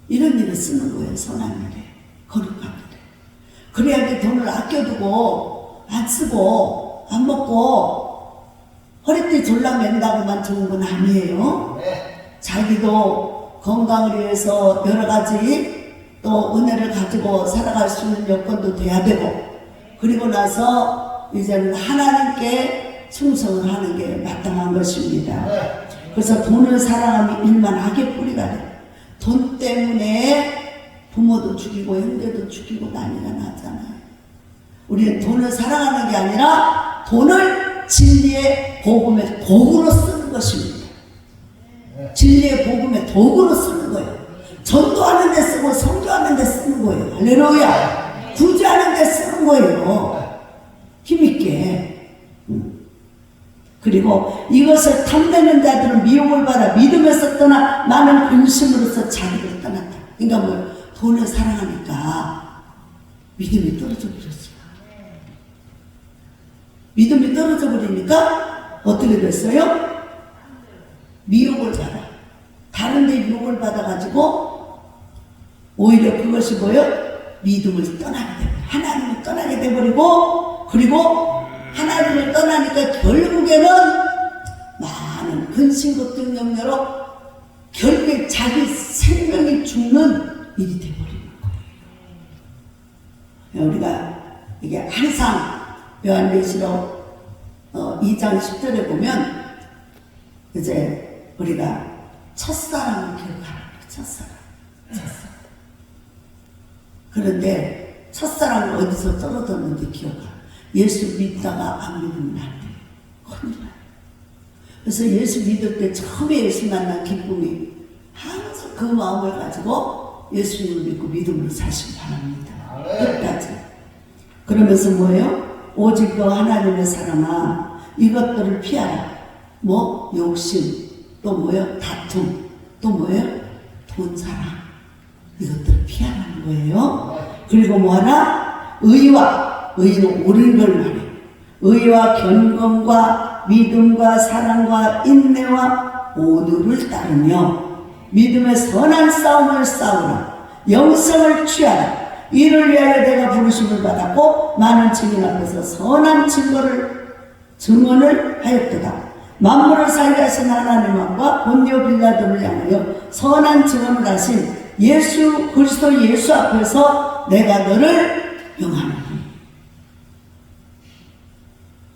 S1: 이런 일을 쓰는 거예요. 선한 일에, 거룩한 일에. 그래야지 돈을 아껴두고 안 쓰고 안 먹고 허리띠 졸라맨다고만 좋은 건 아니에요. 자기도 건강을 위해서 여러 가지 또 은혜를 가지고 살아갈 수 있는 여건도 돼야 되고, 그리고 나서 이제는 하나님께 충성을 하는 게 마땅한 것입니다. 그래서 돈을 사랑하면 일만 악의 뿌리가 돼. 돈 때문에 부모도 죽이고 형제도 죽이고 난리가 나잖아요. 우리는 돈을 사랑하는 게 아니라 돈을 진리의 복음의 도구로 쓰는 것입니다. 진리의 복음의 도구로 쓰는 거예요. 전도하는 데 쓰고 선교하는 데 쓰는 거예요. 할렐루야. 구제하는 데 쓰는 거예요. 힘있게. 그리고 이것을 탐내는 자들은 미혹을 받아 믿음에서 떠나 많은 근심으로서 자기를 떠났다. 그러니까 뭐 돈을 사랑하니까 믿음이 떨어져 버렸어요. 믿음이 떨어져 버리니까 어떻게 됐어요? 미혹을 받아. 다른 데 유혹을 받아가지고 오히려 그것이 뭐예요? 믿음을 떠나게 돼버려. 하나님을 떠나게 돼버리고, 그리고 하나님을 떠나니까 결국에는 많은 근심, 걱정, 염려로 결국에 자기 생명이 죽는 일이 돼버리는 거예요. 우리가 이게 항상 요한계시록 2장 10절에 보면 이제 우리가 첫사랑을 기억하라고. 첫사랑. 그런데 첫사랑을 어디서 떨어졌는지 기억하. 예수 믿다가 안 믿으면 안 돼. 큰일 나요. 그래서 예수 믿을 때 처음에 예수 만난 기쁨이 항상 그 마음을 가지고 예수님을 믿고 믿음으로 사시기 바랍니다. 끝까지. 그러면서 뭐예요? 오직 너 하나님의 사람아, 이것들을 피하라. 뭐? 욕심. 또 뭐예요? 다툼. 또 뭐예요? 돈 사랑. 이것들을 피하라는 거예요. 그리고 뭐하나? 의는 옳은 걸 말해. 의와 경건과 믿음과 사랑과 인내와 온유를 따르며 믿음의 선한 싸움을 싸우라. 영성을 취하라. 이를 위하여 내가 부르심을 받았고 많은 증인 앞에서 선한 증언을 하였도다. 만물을 살게 하신 하나님 앞과 본디오 빌라도를 향하여 선한 증언을 하신 예수 그리스도 예수 앞에서 내가 너를 명하노니.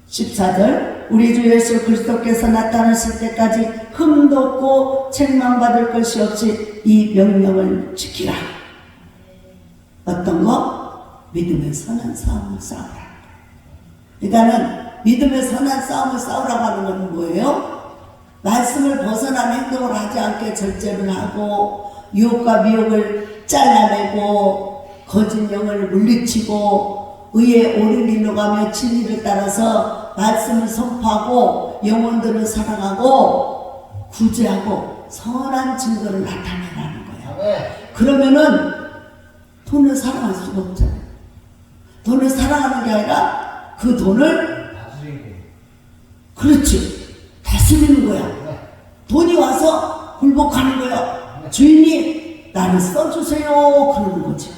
S1: 14절 우리 주 예수 그리스도께서 나타나실 때까지 흠도 없고 책망받을 것이 없이 이 명령을 지키라. 어떤 거? 믿음의 선한 싸움을 싸우라. 일단은 믿음의 선한 싸움을 싸우라고 하는 건 뭐예요? 말씀을 벗어난 행동을 하지 않게 절제를 하고 유혹과 미혹을 잘라내고 거짓 영을 물리치고 의에 옳은 일로 가며 진리를 따라서 말씀을 선포하고 영혼들을 사랑하고 구제하고 선한 증거를 나타내라는 거예요. 그러면은 돈을 사랑할 수가 없잖아요. 돈을 사랑하는 게 아니라 그 돈을 그렇지 다스리는 거야. 돈이 와서 굴복하는 거야. 주인이 나를 써주세요 그러는 거지.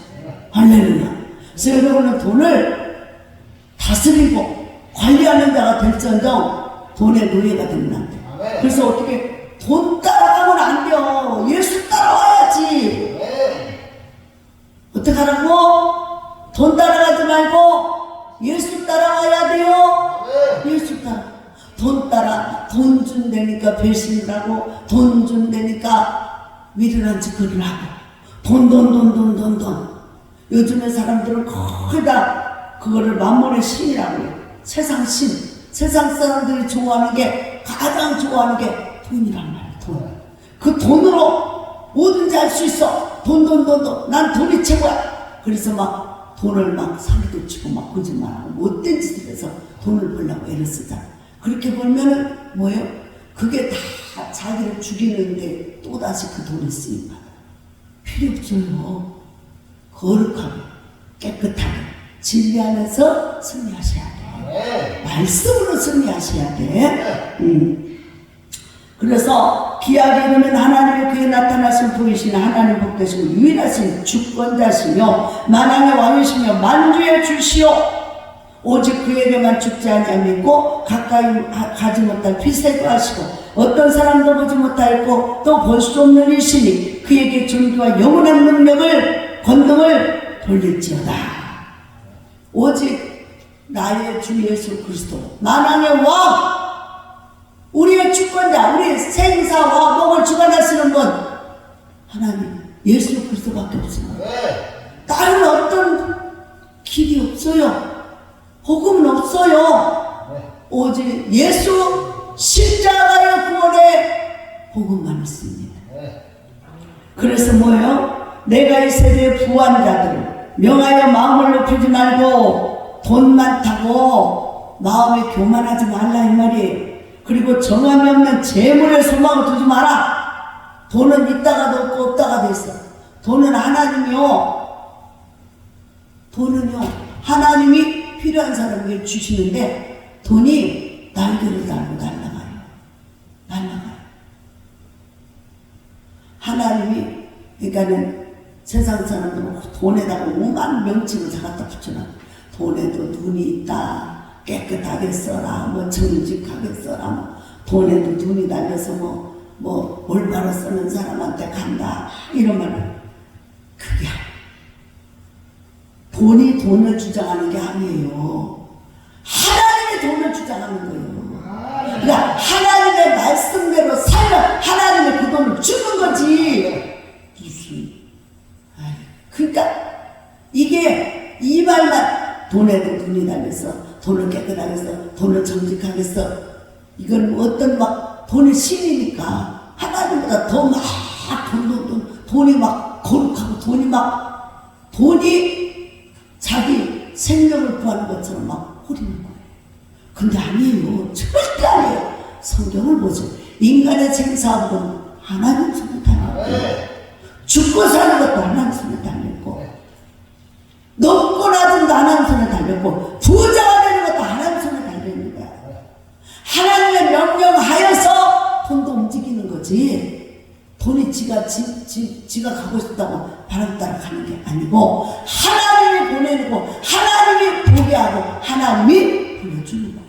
S1: 할렐루야. 그래서 여러분은 돈을 다스리고 관리하는 자가 될지언정 돈의 노예가 되면 안 돼. 그래서 어떻게 돈 따라가면 안 돼요. 예수 따라와야지. 어떻게 하라고? 돈 따라가지 말고 예수 따라와야 돼요. 예수 따라. 돈 따라 돈 준다니까 배신을 하고 돈 준다니까 위선한 짓거리를 하고 돈. 요즘에 사람들은 거의 다 그거를 만몬의 신이라고 해요. 세상 신. 세상 사람들이 좋아하는 게 가장 좋아하는 게 돈이란 말이에요. 돈. 그 돈으로 뭐든지 할 수 있어. 돈. 난 돈이 최고야. 그래서 막 돈을 막 사기도 치고 막 거짓말하고 못된 짓을 해서 돈을 벌려고 애를 쓰잖아. 그렇게 벌면은 뭐예요? 그게 다 자기를 죽이는데 또다시 그 돈을 쓰임받아. 필요 없어요. 거룩하게 깨끗하게 진리 안에서 승리하셔야 돼. 말씀으로 승리하셔야 돼. 그래서 기약에 이르면 하나님의 그에 나타나신 분이시나 하나님 복되시고 유일하신 주권자시며 만왕의 왕이시며 만주의 주시오. 오직 그에게만 죽지 아니하며 믿고 가까이 가지 못할 피세도 하시고 어떤 사람도 보지 못하였고 또 볼 수 없는 이시니 그에게 존귀와 영원한 능력을 권능을 돌릴지어다. 오직 나의 주 예수 그리스도 만왕의 왕 우리의 주권자 우리의 생사와 목을 주관하시는 분 하나님 예수 그리스도밖에 없습니다. 다른 어떤 길이 없어요. 복음은 없어요. 오직 예수 십자가의 구원의 복음만 있습니다. 그래서 뭐예요? 내가 이 세대의 부한자들을 명하여 마음을 높이지 말고 돈 많다고 마음에 교만하지 말라 이 말이에요. 그리고 정함이 없는 재물에 소망을 두지 마라. 돈은 있다가도 없고 없다가도 있어. 돈은요 하나님이 필요한 사람에게 주시는데 돈이 날개를 달고 날아가요. 하나님이 그러니까는 세상 사람들은 돈에다가 오만 명칭을 다 갖다 붙여놔. 돈에도 눈이 있다. 깨끗하게 써라. 뭐 정직하게 써라. 뭐 돈에도 눈이 달려서 뭐 올바로 쓰는 사람한테 간다. 이런 말은 그게 돈이 돈을 주장하는 게 아니에요. 하나님이 돈을 주장하는 거예요. 그러니까 하나님의 말씀대로 살면 하나님의 그 돈을 주는 거지. 무슨 그러니까 이게 이 말만 돈에도 눈이 달려서 돈을 깨끗하게 써 돈을 정직하게 써 이건 어떤 막 돈의 신이니까 하나님보다 더 막 돈이 막 거룩하고 돈이 자기 생명을 구하는 것처럼 막 호리는 거예요. 근데 아니에요. 절대 아니에요. 성경을 보세요. 인간의 생사하고는 하나님 손에 달려있고 죽고 사는 것도 하나님 손에 달려있고 달려있고 부자가 되는 것도 하나님 손에 달려있는 거야. 하나님의 명령하여서 돈도 움직이는 거지. 돈이 지가 가고 싶다고 바람 따라 가는 게 아니고 하나님이 보내고 하나님이 보게 하고 하나님이 보내주는 거예요.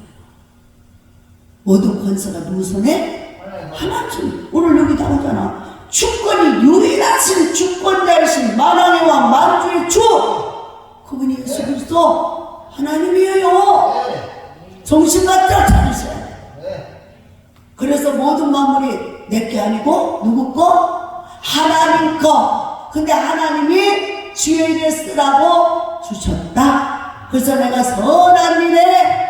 S1: 모든 권세가 누구 손에? 하나님 손에. 오늘 여기 나오잖아. 주권이 유일하신 주권자이신 만왕의 왕 만주의 주 그분이 예수 그리스도 하나님이에요. 정신 갖다 차리셔야 돼. 그래서 모든 만물이 내게 아니고 누구 거? 하나님 거. 근데 하나님이 주의 일에 쓰라고 주셨다. 그래서 내가 선한 일에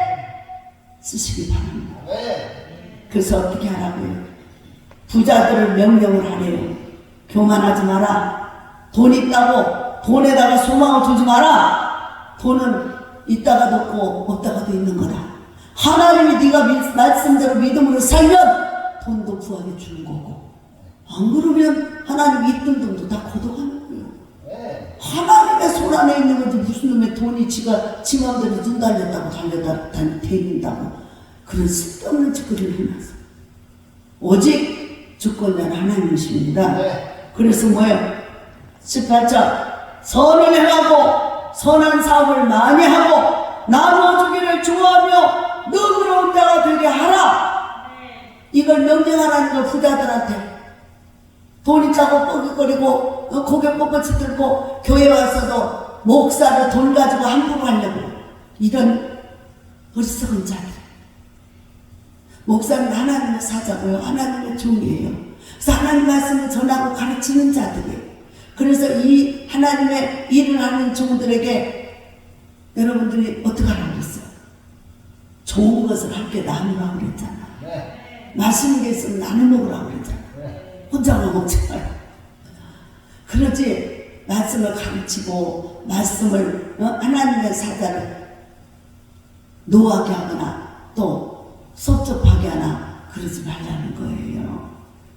S1: 쓰시기 바랍니다. 그래서 어떻게 하라고요? 부자들을 명령을 하래요. 교만하지 마라. 돈 있다고 돈에다가 소망을 두지 마라. 돈은 있다가도 없고 없다가도 있는 거다. 하나님이 네가 말씀대로 믿음으로 살면 돈도 구하게 주는 거고 안 그러면 하나님 있던 돈도 다 걷어가는 거예요. 하나님의 손 안에 있는 건지 무슨 놈의 돈이 지 맘대로 눈 달렸다고 다닌다고 그런 쓸데없는 짓거리를 해놨어. 오직 주권자는 하나님이십니다. 그래서 뭐예요? 18절 선을 행하고 선한 사업을 많이 하고 나눠주기를 좋아하며 너그러운 자가 되게 하라. 이걸 명령하라는 걸 부자들한테. 돈 있다고 뻐깃거리고 고개 뻣뻣이 들고 교회 와서도 목사를 돈 가지고 함부로 하려고 이런 어리석은 자들. 목사는 하나님의 사자고요. 하나님의 종이에요. 그래서 하나님 말씀을 전하고 가르치는 자들이에요. 그래서 이 하나님의 일을 하는 종들에게 여러분들이 어떻게 하라고 그랬어요? 좋은 것을 함께 나누라고 그랬잖아. 맛있는 게 있으면 나눠 먹으라고 그랬잖아. 혼자만 먹지 마요. 그러지 말씀을 가르치고 말씀을 하나님의 사자를 노하게 하거나 또 섭섭하게 하나 그러지 말라는 거예요.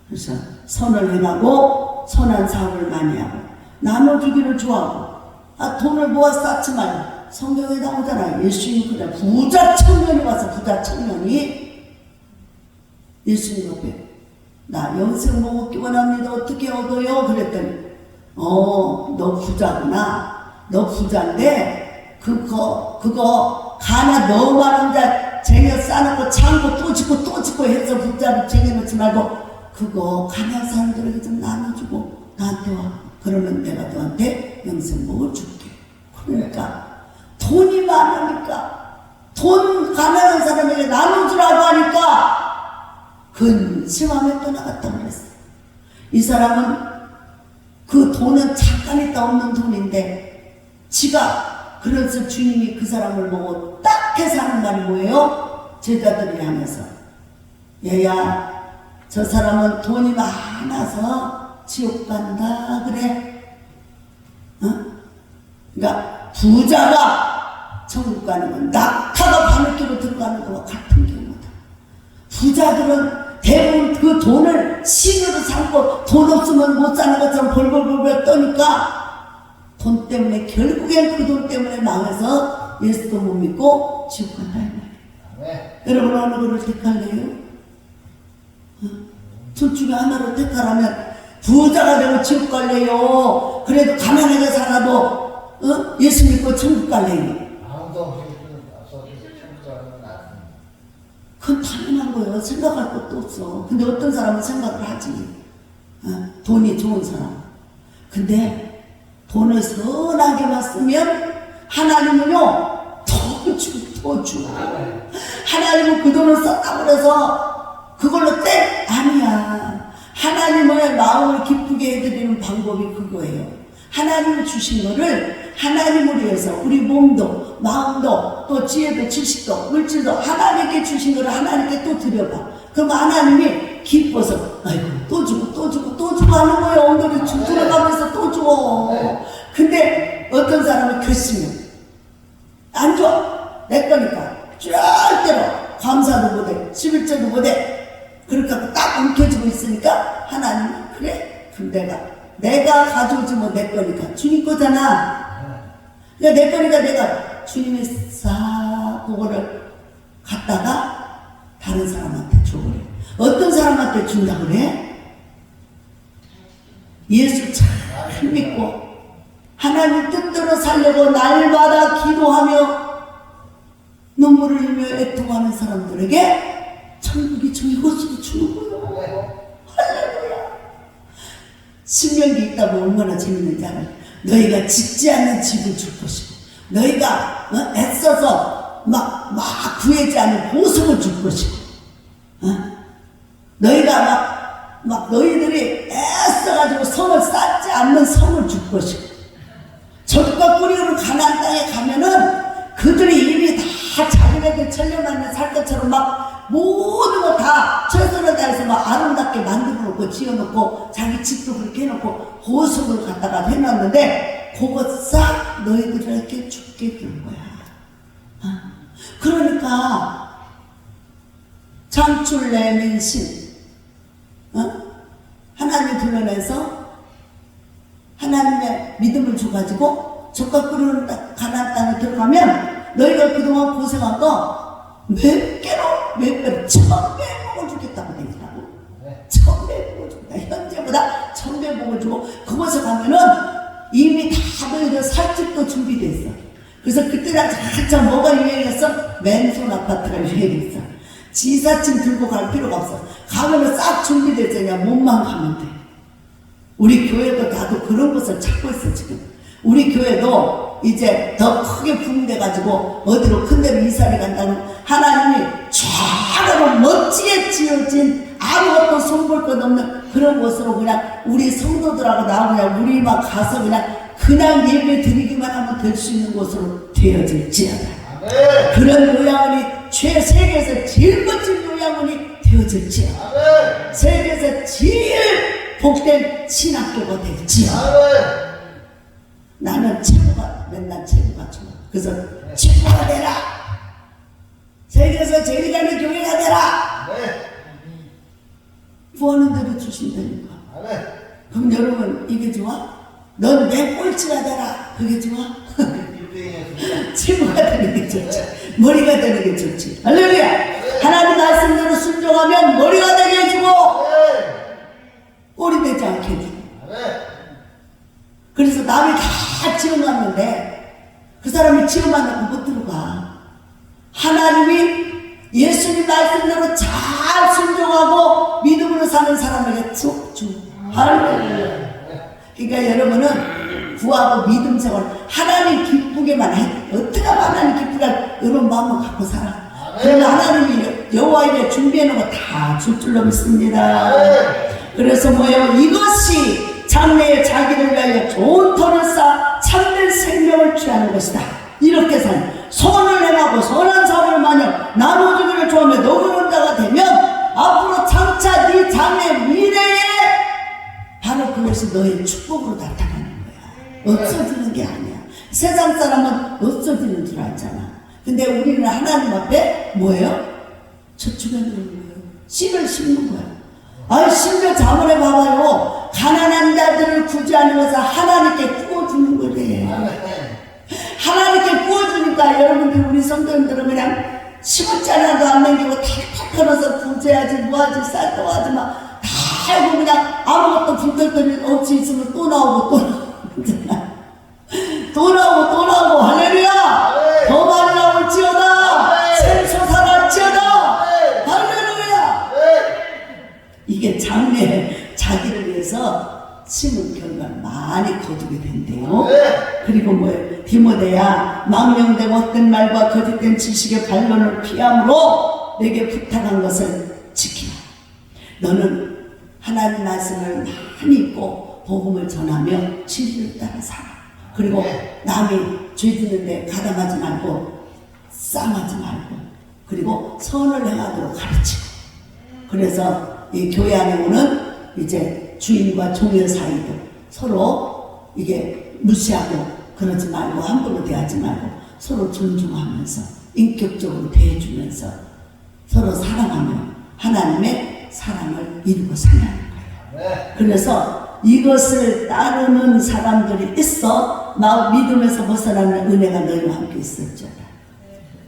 S1: 그래서 선을 행하고 선한 사업을 많이 하고 나눠주기를 좋아하고 돈을 모아 쌓지 말고 성경에 나오잖아요. 예수님 그래 부자 청년이 와서 부자 청년이 예수님 앞에 나 영생 먹기 원합니다. 어떻게 얻어요? 그랬더니 너 부자구나. 너 부자인데 그거 가나 너무 많은 자 쟁여 싸놓고 창고 또 짓고 해서 부자를 쟁여놓지 말고 그거 가난한 사람들에게 좀 나눠주고 나한테 와. 그러면 내가 너한테 영생복을 줄게. 그러니까 돈이 많으니까 돈 가난한 사람에게 나눠주라고 하니까 근심하며 떠나갔다고 그랬어. 이 사람은 그 돈은 잠깐 있다 없는 돈인데 지가 그래서 주님이 그 사람을 보고 딱 해서 하는 말이 뭐예요? 제자들을 향해서 얘야 저 사람은 돈이 많아서 지옥 간다 그래. 그러니까 부자가 천국 가는 건 낙타가 바늘기로 들어가는 거와 같은 경우다. 부자들은 대부분 그 돈을 신으로 삼고 돈 없으면 못 사는 것처럼 벌벌벌벌 떠니까 돈 때문에 결국엔 그 돈 때문에 망해서 예수도 못 믿고 지옥 간다 이 말이에요. 여러분 어느 거를 택할래요? 둘 중에 하나를 택하라면 부자가 되고 지옥 갈래요? 그래도 가난하게 살아도 예수 믿고 천국 갈래요? 그건 당연한 거예요. 생각할 것도 없어. 근데 어떤 사람은 생각을 하지. 돈이 좋은 사람. 근데 돈을 선하게만 쓰면 하나님은요 더 주. 하나님은 그 돈을 썼다고 해서 그걸로 땡! 아니야. 하나님의 마음을 기쁘게 해드리는 방법이 그거예요. 하나님이 주신 거를 하나님을 위해서 우리 몸도 마음도 또 지혜도 지식도 물질도 하나님께 주신 거를 하나님께 또 드려봐. 그럼 하나님이 기뻐서 아이고 또 주고 하는 거예요. 엉덩이 들어가면서 또 줘. 근데 어떤 사람은 결심해. 안 줘. 내 거니까 절대로 감사도 못해 11절도 못해. 그러니까 딱 움켜쥐고 있으니까 하나님 그래 그럼 내가 가져오지 뭐 내 거니까 주님 거잖아. 그러니까 내 거니까 내가 주님이 그거를 갖다가 다른 사람한테 줘버려. 어떤 사람한테 준다 그래? 예수 참 믿고 하나님 뜻대로 살려고 날마다 기도하며 눈물을 흘리며 애통하는 사람들에게 천국이 이것으로 주는 거예요. 할렐루야. 신명기 있다 보면 얼마나 재밌는지 알아요. 너희가 짓지 않는 집을 줄 것이고 너희가 애써서 막 구하지 않는 보석을 줄 것이고 너희가 막 너희들이 애써가지고 성을 쌓지 않는 성을 줄 것이고 적과 꿀이오는 가나안 땅에 가면은 그들이 이미 다 자기네들 천년만년 살 것처럼 막 모든 거 다 최선을 다해서 막 아름답게 만들어 놓고 지어놓고 자기 집도 그렇게 해놓고 보석을 갖다가 해놨는데 그거 싹 너희들에게 죽게 줄 거야. 그러니까 창출내민신 하나님 불러내서 하나님의 믿음을 줘가지고 적과 꿀이오는 가나안 땅에 들어가면 너희가 그동안 고생한 거 몇 배로 1000배 복을 주겠다고 되더라고. 1000배 복을 주겠다. 현재보다 1000배 복을 주고 그곳에 가면은 이미 다 너희들 살 집도 준비돼 있어. 그래서 그때 한참 뭐가 유행했어? 맨손 아파트가 유행했어. 지사짐 들고 갈 필요가 없어. 가면은 싹 준비됐잖아. 몸만 가면 돼. 우리 교회도 나도 그런 것을 찾고 있어 지금. 우리 교회도 이제 더 크게 부흥돼가지고 어디로 큰 데로 이사를 간다는 하나님이 최고로 멋지게 지어진 아무것도 손볼 것 없는 그런 곳으로 그냥 우리 성도들하고 나하고 그냥 우리 막 가서 그냥 예배 드리기만 하면 될 수 있는 곳으로 되어질지어다. 그런 요양원이 세계에서 제일 멋진 요양원이 되어질지어다. 세계에서 제일 복된 신학교가 될지어다. 나는 맨날 최고가 좋아. 그래서 최고가 되라. 세계에서 제일 가는 교회가 되라. 구하는 대로 주신다니까. 그럼 여러분 이게 좋아? 넌 내 꼴찌가 되라. 그게 좋아? 최고가 되는 게 좋지. 머리가 되는 게 좋지. 할렐루야. 하나님 말씀대로 순종하면 머리가 되게 해주고 꼴이 되지 않게 해주고. 그래서 남이 다 지원하는데 그 사람이 지원하는 거 못 들어가. 하나님이 예수님 말씀대로 잘 순종하고 믿음으로 사는 사람에게 쭉 주. 할렐루야. 그러니까 여러분은 구하고 믿음 생활 하나님 기쁘게만 해. 어떻게 하면 하나님 기쁘게 이런 마음을 갖고 살아. 그러면 하나님이 여호와 이래 준비해놓은 거 다 줄 줄로 믿습니다. 그래서 뭐예요? 이것이 장래에 자기를 위하여 좋은 터를 쌓아 참된 생명을 취하는 것이다. 이렇게 산 선을 행하고 선한 사람을 마냥 나눠주기를 좋아하며 너그러운 자가 되면 앞으로 장차 네 장래 미래에 바로 그것이 너의 축복으로 나타나는 거야. 없어지는 게 아니야. 세상 사람은 없어지는 줄 알잖아. 근데 우리는 하나님 앞에 뭐예요? 저축해놓는 거예요. 씨를 심는 거야. 아이 심지어 자문해 봐봐요. 가난한 자들을 구제하는 것을 하나님께 구워주는 거래. 하나님께 구워주니까 여러분들 우리 성도님들은 그냥 10원짜리라도 안 남기고 탁탁 걸어서 구제하지 뭐하지 쌀도 하지 마. 다 하고 그냥 아무것도 분들더니 없이 있으면 또 나오고 또 나오고 또 나오고 할렐루야. 더 많이 나올지어다. 샘솟아날지어다. 할렐루야. 이게 장래에 자기를 위해서 심은 결과를 많이 거두게 된대요. 그리고 뭐예요? 디모데야 망령된 헛된 말과 거짓된 지식의 반론을 피함으로 내게 부탁한 것을 지키라. 너는 하나님 말씀을 많이 읽고 복음을 전하며 진리를 따라 살아. 그리고 남이 죄 짓는데 가담하지 말고 쌍하지 말고 그리고 선을 행하도록 가르치고. 그래서 이 교회 안에 오는 이제 주인과 종의 사이도 서로 이게 무시하고 그러지 말고 함부로 대하지 말고 서로 존중하면서 인격적으로 대해주면서 서로 사랑하며 하나님의 사랑을 이루고 살아가는 거예요. 그래서 이것을 따르는 사람들이 있어 믿음에서 벗어나는 은혜가 너희와 함께 있을지어다.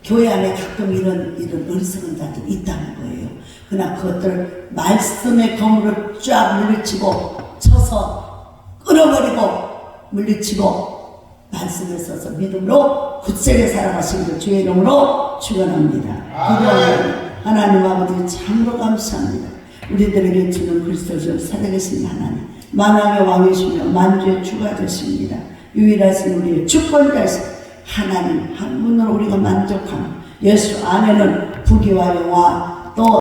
S1: 교회 안에 가끔 이런 어리석은 자들이 있다는 거예요. 그러나 그것들 말씀의 거물을 쫙 물리치고 쳐서 끊어버리고 물리치고 말씀을 써서 믿음으로 굳세게 살아가시기를 주의 이름으로 축원합니다. 기도하는 하나님 아버지 참으로 감사합니다. 우리들에게 주는 그리스도를 살아계신 하나님, 만왕의 왕이시며 만주의 주가 되십니다. 유일하신 우리의 주권자이신 하나님 한 분으로 우리가 만족하며 예수 안에는 부귀와 영화